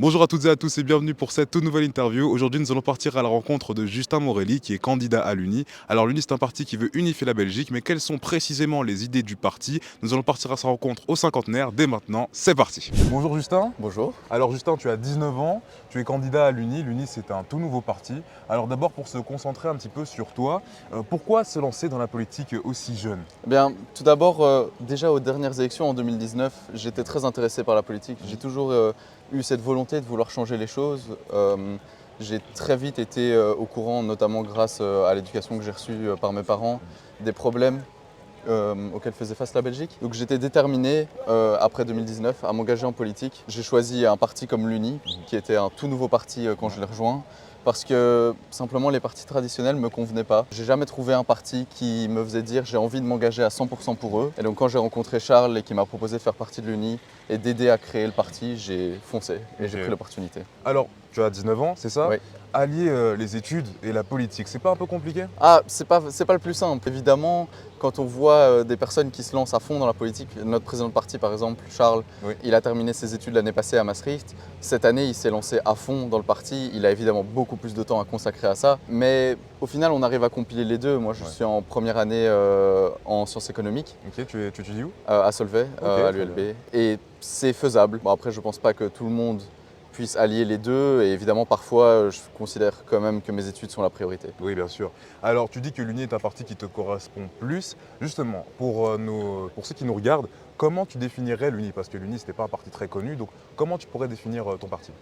Bonjour à toutes et à tous et bienvenue pour cette toute nouvelle interview. Aujourd'hui, nous allons partir à la rencontre de Justin Morelli, qui est candidat à l'UNI. Alors, l'UNI, c'est un parti qui veut unifier la Belgique, mais quelles sont précisément les idées du parti? Nous allons partir à sa rencontre au cinquantenaire dès maintenant. C'est parti. Bonjour Justin. Bonjour. Alors Justin, tu as 19 ans, tu es candidat à l'UNI. L'UNI, c'est un tout nouveau parti. Alors d'abord, pour se concentrer un petit peu sur toi, pourquoi se lancer dans la politique aussi jeune? Eh bien, tout d'abord, déjà aux dernières élections en 2019, j'étais très intéressé par la politique. J'ai toujours eu cette volonté de vouloir changer les choses. J'ai très vite été au courant, notamment grâce à l'éducation que j'ai reçue par mes parents, des problèmes auxquels faisait face la Belgique. Donc j'étais déterminé, après 2019, à m'engager en politique. J'ai choisi un parti comme l'UNI, qui était un tout nouveau parti quand je l'ai rejoint, parce que simplement les partis traditionnels ne me convenaient pas. J'ai jamais trouvé un parti qui me faisait dire j'ai envie de m'engager à 100% pour eux. Et donc quand j'ai rencontré Charles et qui m'a proposé de faire partie de l'UNI et d'aider à créer le parti, j'ai foncé et j'ai pris l'opportunité. Alors, tu as 19 ans, c'est ça? Oui. Allier les études et la politique, c'est pas un peu compliqué? Ah, c'est pas le plus simple. Évidemment, quand on voit des personnes qui se lancent à fond dans la politique, notre président de parti par exemple, Charles, Oui. il a terminé ses études l'année passée à Maastricht. Cette année, il s'est lancé à fond dans le parti. Il a évidemment beaucoup plus de temps à consacrer à ça. Mais au final, on arrive à compiler les deux. Moi, je suis en première année en sciences économiques Ok, tu étudies où? à Solvay, Ok, à très l'ULB. bien. Et c'est faisable. Bon, après, je pense pas que tout le monde puisse allier les deux. Et évidemment, parfois, je considère quand même que mes études sont la priorité. Oui, bien sûr. Alors, tu dis que l'UNI est un parti qui te correspond plus. Justement, pour ceux qui nous regardent, comment tu définirais l'UNI? Parce que l'UNI, ce n'est pas un parti très connu. Donc, comment tu pourrais définir ton parti?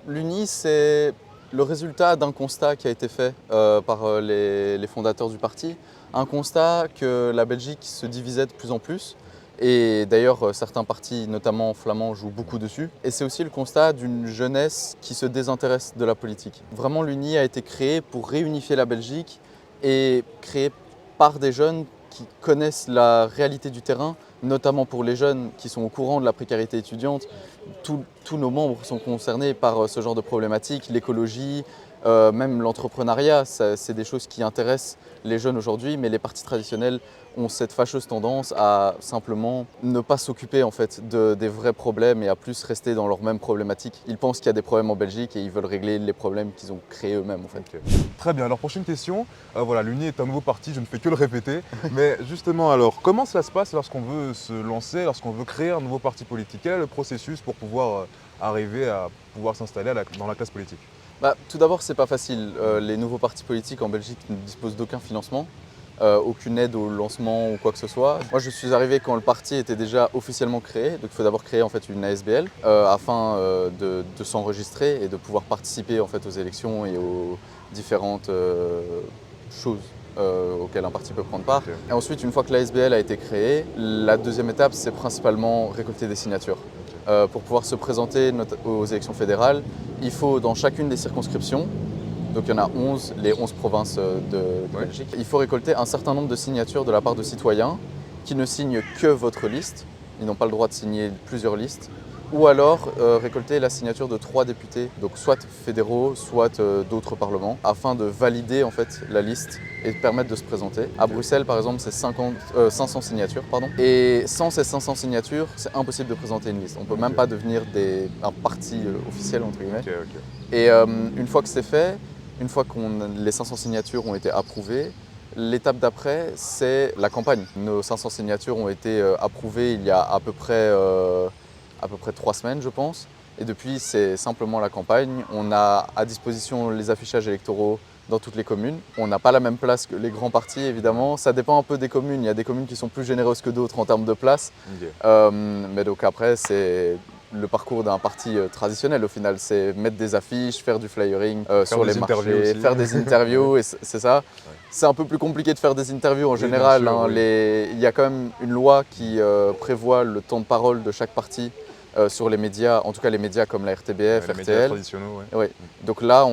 L'UNI, c'est le résultat d'un constat qui a été fait par les fondateurs du parti. Un constat que la Belgique se divisait de plus en plus. Et d'ailleurs, certains partis, notamment flamands, jouent beaucoup dessus. Et c'est aussi le constat d'une jeunesse qui se désintéresse de la politique. Vraiment, l'UNI a été créée pour réunifier la Belgique et créée par des jeunes qui connaissent la réalité du terrain, notamment pour les jeunes qui sont au courant de la précarité étudiante. Tous nos membres sont concernés par ce genre de problématiques, l'écologie, même l'entrepreneuriat. C'est des choses qui intéressent les jeunes aujourd'hui, mais les partis traditionnels ont cette fâcheuse tendance à simplement ne pas s'occuper en fait des vrais problèmes et à plus rester dans leurs mêmes problématiques. Ils pensent qu'il y a des problèmes en Belgique et ils veulent régler les problèmes qu'ils ont créés eux-mêmes en fait. Ok. Très bien. Alors, prochaine question. Voilà, l'UNI est un nouveau parti, je ne fais que le répéter. Mais justement, alors, comment ça se passe lorsqu'on veut se lancer, lorsqu'on veut créer un nouveau parti politique? Quel est le processus pour pouvoir arriver à pouvoir s'installer dans la classe politique? Tout d'abord, c'est pas facile. Les nouveaux partis politiques en Belgique ne disposent d'aucun financement. Aucune aide au lancement ou quoi que ce soit. Moi, je suis arrivé quand le parti était déjà officiellement créé. Donc, il faut d'abord créer en fait une ASBL afin de s'enregistrer et de pouvoir participer en fait aux élections et aux différentes choses auxquelles un parti peut prendre part. Ok. Et ensuite, une fois que l'ASBL a été créée, la deuxième étape, c'est principalement récolter des signatures. Pour pouvoir se présenter aux élections fédérales, il faut dans chacune des circonscriptions, donc il y en a 11, les 11 provinces de Belgique. Il faut récolter un certain nombre de signatures de la part de citoyens qui ne signent que votre liste. Ils n'ont pas le droit de signer plusieurs listes. Ou alors récolter la signature de 3 députés, donc soit fédéraux, soit d'autres parlements, afin de valider en fait la liste et de permettre de se présenter. À Bruxelles, par exemple, c'est 500 signatures. Et sans ces 500 signatures, c'est impossible de présenter une liste. On ne peut même pas devenir un parti officiel, entre guillemets. Ok. Et une fois que c'est fait, une fois que les 500 signatures ont été approuvées, l'étape d'après, c'est la campagne. Nos 500 signatures ont été approuvées il y a à peu près 3 semaines, je pense. Et depuis, c'est simplement la campagne. On a à disposition les affichages électoraux dans toutes les communes. On n'a pas la même place que les grands partis, évidemment. Ça dépend un peu des communes. Il y a des communes qui sont plus généreuses que d'autres en termes de place. Ok. Mais donc après, c'est le parcours d'un parti traditionnel au final. C'est mettre des affiches, faire du flyering sur les marchés, faire des interviews, et c'est ça. Ouais. C'est un peu plus compliqué de faire des interviews en Oui, bien général. sûr, oui. Il y a quand même une loi qui prévoit le temps de parole de chaque parti sur les médias, en tout cas les médias comme la RTBF, Les médias RTL. traditionnels, ouais. Oui. Donc là,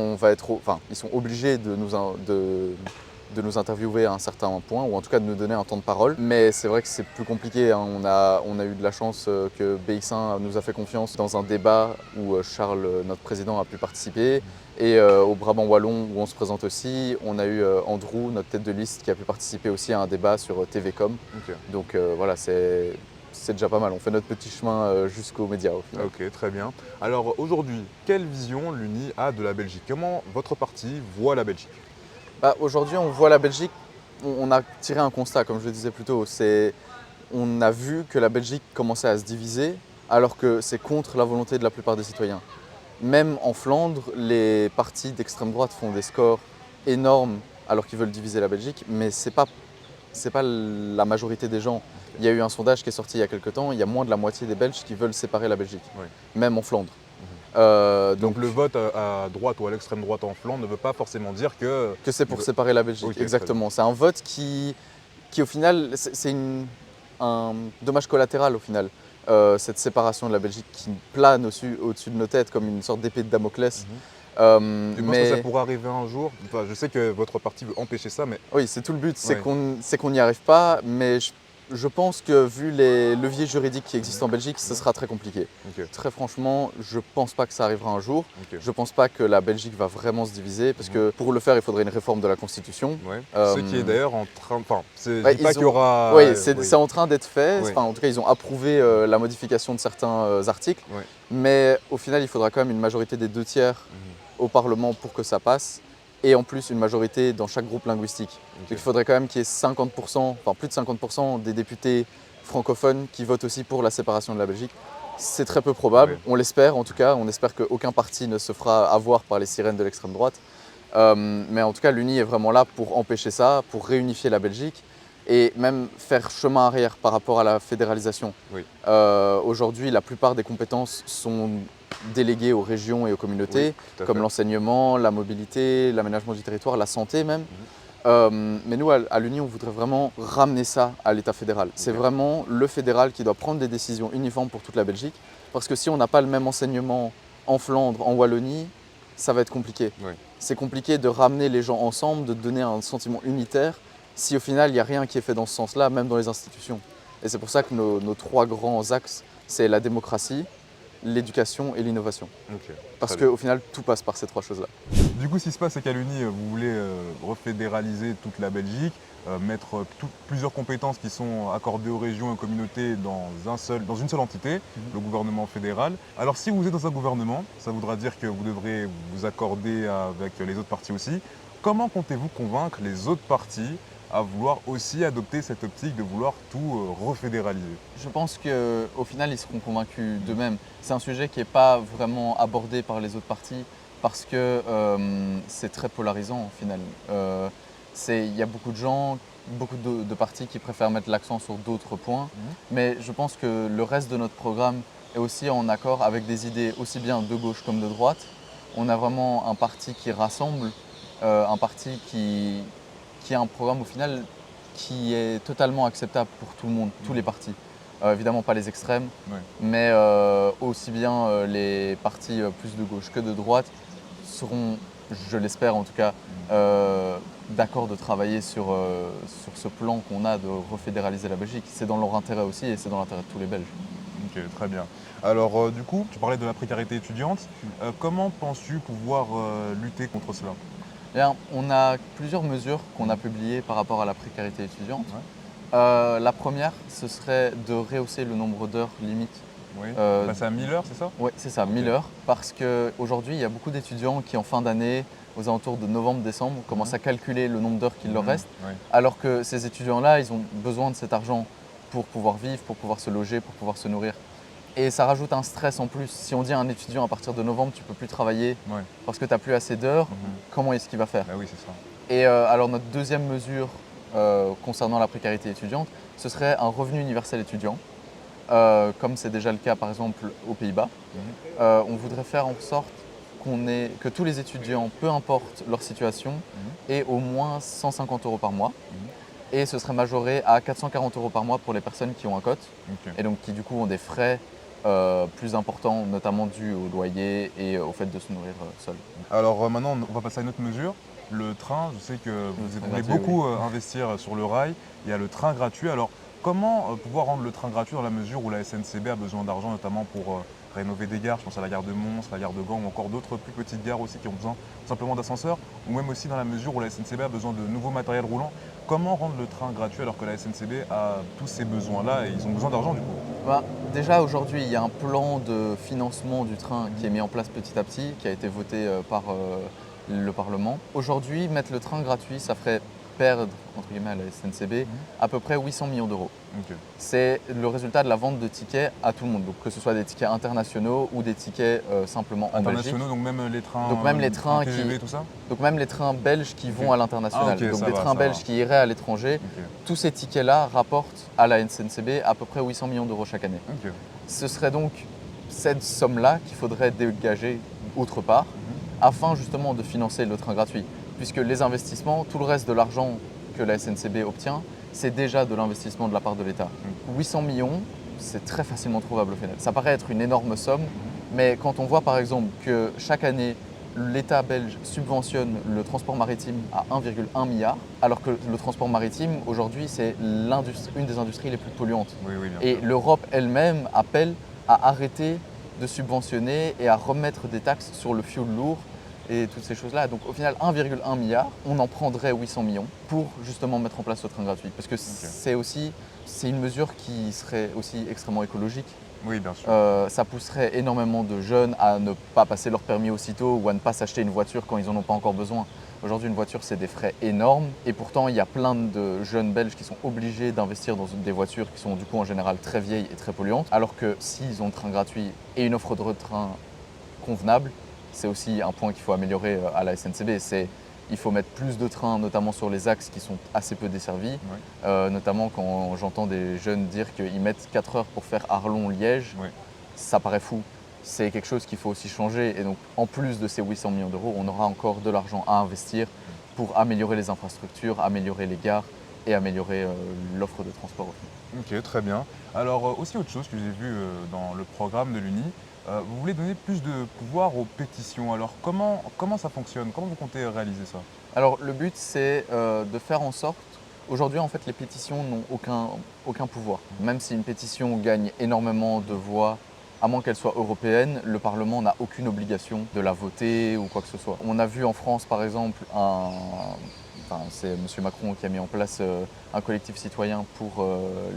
ils sont obligés de nous interviewer à un certain point, ou en tout cas de nous donner un temps de parole. Mais c'est vrai que c'est plus compliqué, hein. On a eu de la chance que BX1 nous a fait confiance dans un débat où Charles, notre président, a pu participer. Et au Brabant Wallon, où on se présente aussi, on a eu Andrew, notre tête de liste, qui a pu participer aussi à un débat sur TVcom. Ok. Donc voilà, c'est c'est déjà pas mal. On fait notre petit chemin jusqu'aux médias au final. Ok, très bien. Alors aujourd'hui, quelle vision l'Uni a de la Belgique? Comment votre parti voit la Belgique? Bah, aujourd'hui, on voit la Belgique, on a tiré un constat, comme je le disais plus tôt. On a vu que la Belgique commençait à se diviser, alors que c'est contre la volonté de la plupart des citoyens. Même en Flandre, les partis d'extrême droite font des scores énormes alors qu'ils veulent diviser la Belgique, mais c'est pas la majorité des gens. Il y a eu un sondage qui est sorti il y a quelques temps, il y a moins de la moitié des Belges qui veulent séparer la Belgique, Oui. même en Flandre. Donc le vote à droite ou à l'extrême droite en Flandre ne veut pas forcément dire que… que c'est pour séparer la Belgique, Ok, exactement. C'est un vote qui au final, c'est un dommage collatéral au final. Cette séparation de la Belgique qui plane au-dessus de nos têtes comme une sorte d'épée de Damoclès. Tu penses que ça pourrait arriver un jour? Enfin, je sais que votre parti veut empêcher ça, mais… Oui, c'est tout le but, Ouais. c'est qu'on n'y arrive pas, mais je pense que vu les leviers juridiques qui existent en Belgique, ce sera très compliqué. Ok, Très franchement, je pense pas que ça arrivera un jour. ok. Je pense pas que la Belgique va vraiment se diviser, parce que pour le faire, il faudrait une réforme de la Constitution. Ouais. Euh, Ce qui est d'ailleurs en train… Enfin, je Ouais, dis pas qu'il y aura… Oui, c'est en train d'être fait. Oui. Enfin, en tout cas, ils ont approuvé la modification de certains articles. Ouais. Mais au final, il faudra quand même une majorité des 2 tiers au Parlement pour que ça passe. Et en plus, une majorité dans chaque groupe linguistique. Donc il faudrait quand même qu'il y ait 50%, enfin plus de 50% des députés francophones qui votent aussi pour la séparation de la Belgique. C'est très peu probable, Ouais. on l'espère en tout cas. On espère qu'aucun parti ne se fera avoir par les sirènes de l'extrême droite. Mais en tout cas, l'Uni est vraiment là pour empêcher ça, pour réunifier la Belgique et même faire chemin arrière par rapport à la fédéralisation. Oui. Aujourd'hui, la plupart des compétences sont déléguées aux régions et aux communautés, Oui, tout à comme fait. l'enseignement, la mobilité, l'aménagement du territoire, la santé même. Mais nous, à l'Uni, on voudrait vraiment ramener ça à l'État fédéral. C'est Ok. vraiment le fédéral qui doit prendre des décisions uniformes pour toute la Belgique, parce que si on n'a pas le même enseignement en Flandre, en Wallonie, ça va être compliqué. Oui. C'est compliqué de ramener les gens ensemble, de donner un sentiment unitaire, si au final il n'y a rien qui est fait dans ce sens-là, même dans les institutions. Et c'est pour ça que nos 3 grands axes, c'est la démocratie, l'éducation et l'innovation. Ok. Parce Très bien. qu'au final, tout passe par ces 3 choses-là. Du coup, ce qui se passe, c'est qu'à l'Uni, vous voulez refédéraliser toute la Belgique, mettre plusieurs compétences qui sont accordées aux régions et aux communautés dans une seule entité, le gouvernement fédéral. Alors, si vous êtes dans un gouvernement, ça voudra dire que vous devrez vous accorder avec les autres partis aussi. Comment comptez-vous convaincre les autres partis à vouloir aussi adopter cette optique de vouloir tout refédéraliser? Je pense qu'au final, ils seront convaincus d'eux-mêmes. C'est un sujet qui n'est pas vraiment abordé par les autres partis parce que c'est très polarisant au final. Il y a beaucoup de gens, beaucoup de partis qui préfèrent mettre l'accent sur d'autres points, mais je pense que le reste de notre programme est aussi en accord avec des idées aussi bien de gauche comme de droite. On a vraiment un parti qui rassemble, un parti qui a un programme au final qui est totalement acceptable pour tout le monde, tous les partis. Évidemment pas les extrêmes, Ouais. mais aussi bien les partis plus de gauche que de droite seront, je l'espère en tout cas, d'accord de travailler sur ce plan qu'on a de refédéraliser la Belgique. C'est dans leur intérêt aussi et c'est dans l'intérêt de tous les Belges. Ok, très bien. Alors, du coup, tu parlais de la précarité étudiante. Comment penses-tu pouvoir lutter contre cela? Bien, on a plusieurs mesures qu'on a publiées par rapport à la précarité étudiante. Ouais. La première, ce serait de rehausser le nombre d'heures limite. Oui. Euh, Passer à 1000 heures, c'est ça? Oui, c'est ça, 1000 heures. Parce qu'aujourd'hui, il y a beaucoup d'étudiants qui, en fin d'année, aux alentours de novembre-décembre, commencent à calculer le nombre d'heures qu'il leur reste, Oui. alors que ces étudiants-là, ils ont besoin de cet argent pour pouvoir vivre, pour pouvoir se loger, pour pouvoir se nourrir. Et ça rajoute un stress en plus. Si on dit à un étudiant à partir de novembre, tu ne peux plus travailler Ouais. parce que tu n'as plus assez d'heures, comment est-ce qu'il va faire? Bah oui, c'est ça. Et alors notre deuxième mesure concernant la précarité étudiante, ce serait un revenu universel étudiant, comme c'est déjà le cas par exemple aux Pays-Bas. On voudrait faire en sorte que tous les étudiants, peu importe leur situation, aient au moins 150 € par mois. Et ce serait majoré à 440 € par mois pour les personnes qui ont un cote Ok. et donc qui du coup ont des frais plus importants, notamment dus au loyer et au fait de se nourrir seul. Alors maintenant, on va passer à une autre mesure. Le train, je sais que vous train voulez gratuit, beaucoup investir sur le rail. Il y a le train gratuit. Alors comment pouvoir rendre le train gratuit dans la mesure où la SNCB a besoin d'argent, notamment pour rénover des gares, je pense à la gare de Mons, la gare de Gand ou encore d'autres plus petites gares aussi qui ont besoin simplement d'ascenseurs, ou même aussi dans la mesure où la SNCB a besoin de nouveaux matériels roulants. Comment rendre le train gratuit alors que la SNCB a tous ces besoins-là et ils ont besoin d'argent du coup? Bah, déjà aujourd'hui, il y a un plan de financement du train qui est mis en place petit à petit, qui a été voté par le Parlement. Aujourd'hui, mettre le train gratuit, ça ferait perdre entre guillemets à la SNCB à peu près 800 millions d'euros. Ok. C'est le résultat de la vente de tickets à tout le monde, donc que ce soit des tickets internationaux ou des tickets simplement en Belgique. Internationaux, donc même les trains, Donc même les trains TGV, qui, tout ça? donc même les trains belges qui vont Ok. à l'international, Ah ok, donc ça des va, trains ça va. belges qui iraient à l'étranger, Ok. tous ces tickets-là rapportent à la SNCB à peu près 800 millions d'euros chaque année. Ok. Ce serait donc cette somme-là qu'il faudrait dégager autre part afin justement de financer le train gratuit. Puisque les investissements, tout le reste de l'argent que la SNCB obtient, c'est déjà de l'investissement de la part de l'État. 800 millions, c'est très facilement trouvable au final. Ça paraît être une énorme somme, mais quand on voit par exemple que chaque année, l'État belge subventionne le transport maritime à 1,1 milliard, alors que le transport maritime, aujourd'hui, c'est une des industries les plus polluantes. Oui, oui, bien Et sûr. l'Europe elle-même appelle à arrêter de subventionner et à remettre des taxes sur le fioul lourd et toutes ces choses-là. Donc au final, 1,1 milliard, on en prendrait 800 millions pour justement mettre en place le train gratuit. Parce que c'est une mesure qui serait aussi extrêmement écologique. Oui, bien sûr. Ça pousserait énormément de jeunes à ne pas passer leur permis aussitôt ou à ne pas s'acheter une voiture quand ils n'en ont pas encore besoin. Aujourd'hui, une voiture, c'est des frais énormes et pourtant, il y a plein de jeunes Belges qui sont obligés d'investir dans des voitures qui sont du coup en général très vieilles et très polluantes. Alors que s'ils ont le train gratuit et une offre de train convenable, c'est aussi un point qu'il faut améliorer à la SNCB. Il faut mettre plus de trains, notamment sur les axes qui sont assez peu desservis. Oui. Notamment quand j'entends des jeunes dire qu'ils mettent 4 heures pour faire Arlon-Liège, Oui. ça paraît fou. C'est quelque chose qu'il faut aussi changer. Et donc, en plus de ces 800 millions d'euros, on aura encore de l'argent à investir pour améliorer les infrastructures, améliorer les gares et améliorer l'offre de transport au final. Ok, très bien. Alors aussi autre chose que j'ai vu dans le programme de l'Uni, vous voulez donner plus de pouvoir aux pétitions. Alors comment ça fonctionne? Comment vous comptez réaliser ça? Alors, le but, c'est de faire en sorte. Aujourd'hui, en fait, les pétitions n'ont aucun pouvoir. Même si une pétition gagne énormément de voix, à moins qu'elle soit européenne, le Parlement n'a aucune obligation de la voter ou quoi que ce soit. On a vu en France, par exemple, c'est M. Macron qui a mis en place un collectif citoyen pour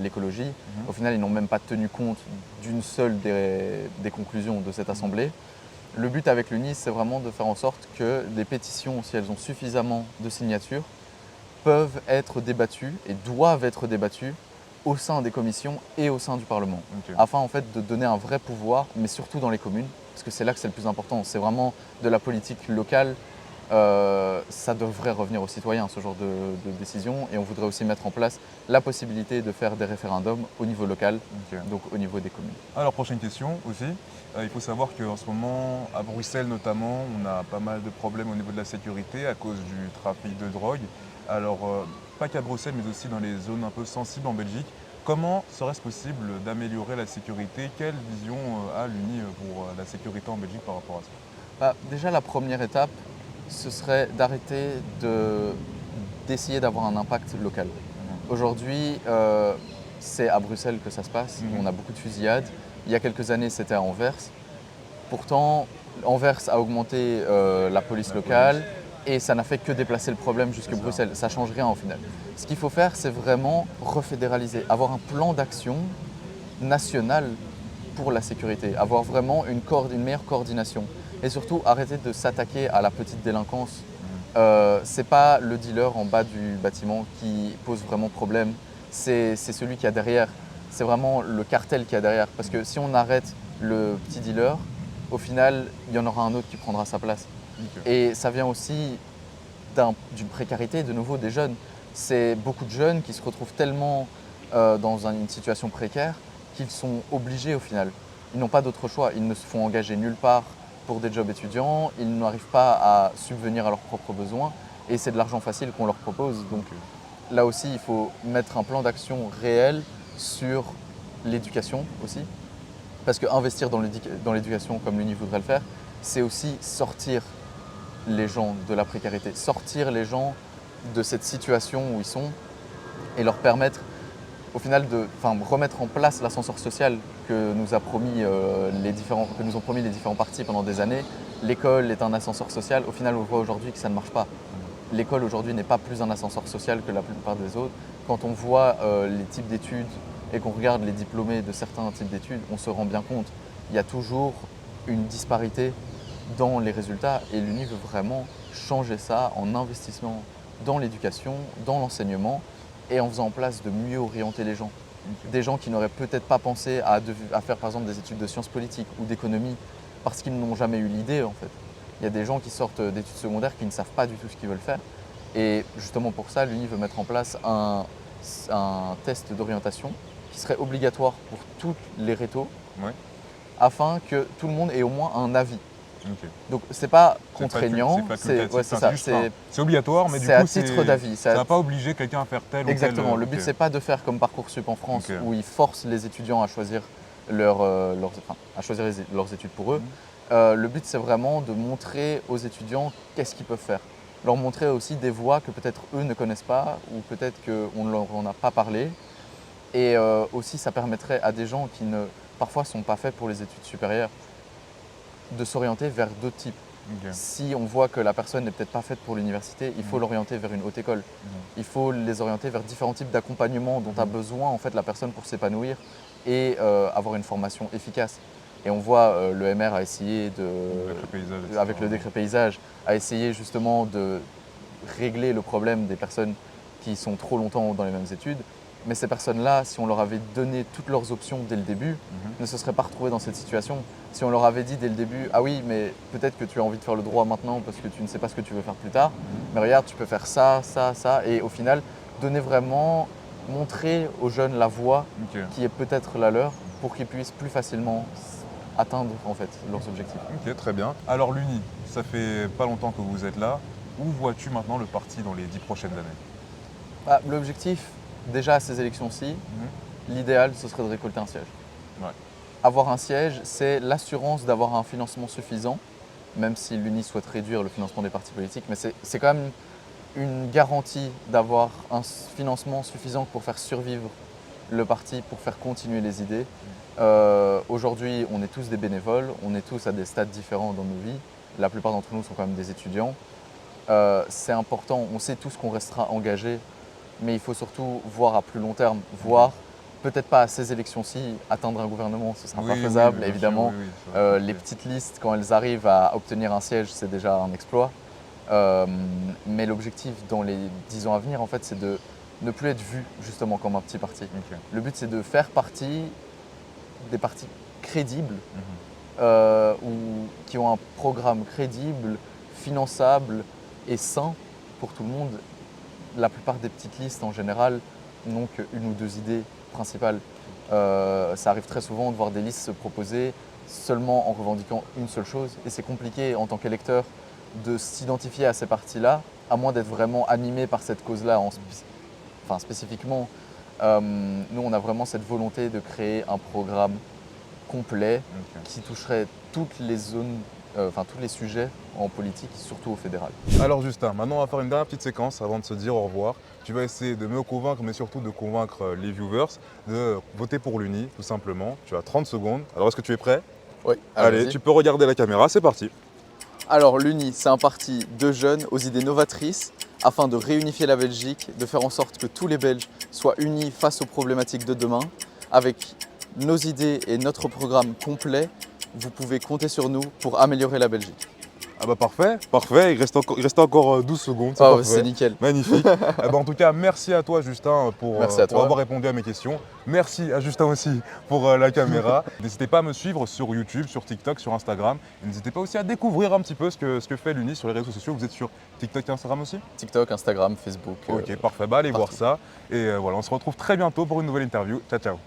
l'écologie. Au final, ils n'ont même pas tenu compte d'une seule des conclusions de cette assemblée. Le but avec l'UNI, c'est vraiment de faire en sorte que des pétitions, si elles ont suffisamment de signatures, peuvent être débattues et doivent être débattues au sein des commissions et au sein du Parlement, Ok. afin en fait de donner un vrai pouvoir, mais surtout dans les communes, parce que c'est là que c'est le plus important. C'est vraiment de la politique locale. Ça devrait revenir aux citoyens, ce genre de décision, et on voudrait aussi mettre en place la possibilité de faire des référendums au niveau local, Ok. donc au niveau des communes. Alors prochaine question aussi. Il faut savoir qu'en ce moment, à Bruxelles notamment, on a pas mal de problèmes au niveau de la sécurité à cause du trafic de drogue. Alors pas qu'à Bruxelles, mais aussi dans les zones un peu sensibles en Belgique. Comment serait-ce possible d'améliorer la sécurité? Quelle vision a l'Uni pour la sécurité en Belgique par rapport à ça? Déjà, la première étape, ce serait d'arrêter d'essayer d'avoir un impact local. Aujourd'hui, c'est à Bruxelles que ça se passe. On a beaucoup de fusillades. Il y a quelques années, c'était à Anvers. Pourtant, Anvers a augmenté la police La locale police. et ça n'a fait que déplacer le problème jusque C'est ça. Bruxelles. Ça ne change rien au final. Ce qu'il faut faire, c'est vraiment refédéraliser, avoir un plan d'action national pour la sécurité, avoir vraiment une meilleure coordination et surtout arrêter de s'attaquer à la petite délinquance. C'est pas le dealer en bas du bâtiment qui pose vraiment problème, c'est celui qui a derrière. C'est vraiment le cartel qui a derrière. Parce que si on arrête le petit dealer, au final, il y en aura un autre qui prendra sa place. Ok. Et ça vient aussi d'une précarité, de nouveau, des jeunes. C'est beaucoup de jeunes qui se retrouvent tellement dans une situation précaire qu'ils sont obligés au final. Ils n'ont pas d'autre choix. Ils ne se font engager nulle part pour des jobs étudiants. Ils n'arrivent pas à subvenir à leurs propres besoins. Et c'est de l'argent facile qu'on leur propose. Donc là aussi, il faut mettre un plan d'action réel sur l'éducation aussi. Parce qu'investir dans l'éducation, comme l'Uni voudrait le faire, c'est aussi sortir les gens de la précarité, sortir les gens de cette situation où ils sont et leur permettre au final remettre en place l'ascenseur social que nous ont promis les différents partis pendant des années. L'école est un ascenseur social. Au final, on voit aujourd'hui que ça ne marche pas. L'école aujourd'hui n'est pas plus un ascenseur social que la plupart des autres. Quand on voit les types d'études et qu'on regarde les diplômés de certains types d'études, on se rend bien compte qu'il y a toujours une disparité dans les résultats et l'Uni veut vraiment changer ça en investissement dans l'éducation, dans l'enseignement et en faisant en place de mieux orienter les gens. Des gens qui n'auraient peut-être pas pensé à faire par exemple des études de sciences politiques ou d'économie parce qu'ils n'ont jamais eu l'idée en fait. Il y a des gens qui sortent d'études secondaires qui ne savent pas du tout ce qu'ils veulent faire. Et justement pour ça, l'Uni veut mettre en place un test d'orientation qui serait obligatoire pour tous les rétos afin que tout le monde ait au moins un avis. Ok. Donc c'est pas contraignant, c'est c'est c'est obligatoire, mais du coup à titre d'avis. ça ne va pas obliger quelqu'un à faire tel ou tel. Exactement, le but ok. c'est pas de faire comme Parcoursup en France Ok. où ils forcent les étudiants à choisir leurs études pour eux. Le but c'est vraiment de montrer aux étudiants qu'est-ce qu'ils peuvent faire. Leur montrer aussi des voies que peut-être eux ne connaissent pas ou peut-être qu'on ne leur en a pas parlé. Et aussi ça permettrait à des gens qui parfois ne sont pas faits pour les études supérieures de s'orienter vers d'autres types. Ok. Si on voit que la personne n'est peut-être pas faite pour l'université, il faut l'orienter vers une haute école. Il faut les orienter vers différents types d'accompagnement dont a besoin en fait la personne pour s'épanouir et avoir une formation efficace. Et on voit le MR a essayé avec le décret paysage, a essayé justement de régler le problème des personnes qui sont trop longtemps dans les mêmes études. Mais ces personnes-là, si on leur avait donné toutes leurs options dès le début, ne se seraient pas retrouvées dans cette situation. Si on leur avait dit dès le début, ah oui, mais peut-être que tu as envie de faire le droit maintenant parce que tu ne sais pas ce que tu veux faire plus tard, mais regarde, tu peux faire ça, ça, ça, et au final, montrer aux jeunes la voie qui est peut-être la leur pour qu'ils puissent plus facilement atteindre en fait leurs objectifs. Ok, très bien. Alors l'Uni, ça fait pas longtemps que vous êtes là. Où vois-tu maintenant le parti dans les 10 prochaines années? L'objectif, déjà à ces élections-ci, l'idéal, ce serait de récolter un siège. Ouais. Avoir un siège, c'est l'assurance d'avoir un financement suffisant, même si l'Uni souhaite réduire le financement des partis politiques, mais c'est quand même une garantie d'avoir un financement suffisant pour faire survivre le parti, pour faire continuer les idées. Aujourd'hui, on est tous des bénévoles, on est tous à des stades différents dans nos vies. La plupart d'entre nous sont quand même des étudiants. C'est important, on sait tous qu'on restera engagé, mais il faut surtout voir à plus long terme, voir peut-être pas à ces élections-ci atteindre un gouvernement, ce ne sera pas faisable bien évidemment. sûr, ça va Les petites listes, quand elles arrivent à obtenir un siège, c'est déjà un exploit. Mais l'objectif dans les 10 ans à venir, en fait, c'est de ne plus être vu justement comme un petit parti. Ok. Le but, c'est de faire partie des partis crédibles qui ont un programme crédible, finançable et sain pour tout le monde. La plupart des petites listes en général n'ont qu'une ou deux idées principales. Ça arrive très souvent de voir des listes se proposer seulement en revendiquant une seule chose et c'est compliqué en tant qu'électeur de s'identifier à ces partis-là, à moins d'être vraiment animé par cette cause-là spécifiquement. Nous, on a vraiment cette volonté de créer un programme complet qui toucherait toutes les zones, tous les sujets en politique, surtout au fédéral. Alors Justin, maintenant on va faire une dernière petite séquence avant de se dire au revoir. Tu vas essayer de me convaincre, mais surtout de convaincre les viewers de voter pour l'Uni, tout simplement. Tu as 30 secondes. Alors est-ce que tu es prêt? Oui, Allez, tu peux regarder la caméra, c'est parti. Alors l'Uni, c'est un parti de jeunes aux idées novatrices afin de réunifier la Belgique, de faire en sorte que tous les Belges soient unis face aux problématiques de demain. Avec nos idées et notre programme complet, vous pouvez compter sur nous pour améliorer la Belgique. Ah bah parfait, parfait. Il reste encore 12 secondes, c'est parfait. C'est nickel. Magnifique. En tout cas, merci à toi Justin pour avoir répondu à mes questions. Merci à Justin aussi pour la caméra. N'hésitez pas à me suivre sur YouTube, sur TikTok, sur Instagram. Et n'hésitez pas aussi à découvrir un petit peu ce que fait l'Uni sur les réseaux sociaux. Vous êtes sur TikTok et Instagram aussi? TikTok, Instagram, Facebook. Ok, parfait. Allez voir ça. Et voilà, on se retrouve très bientôt pour une nouvelle interview. Ciao, ciao.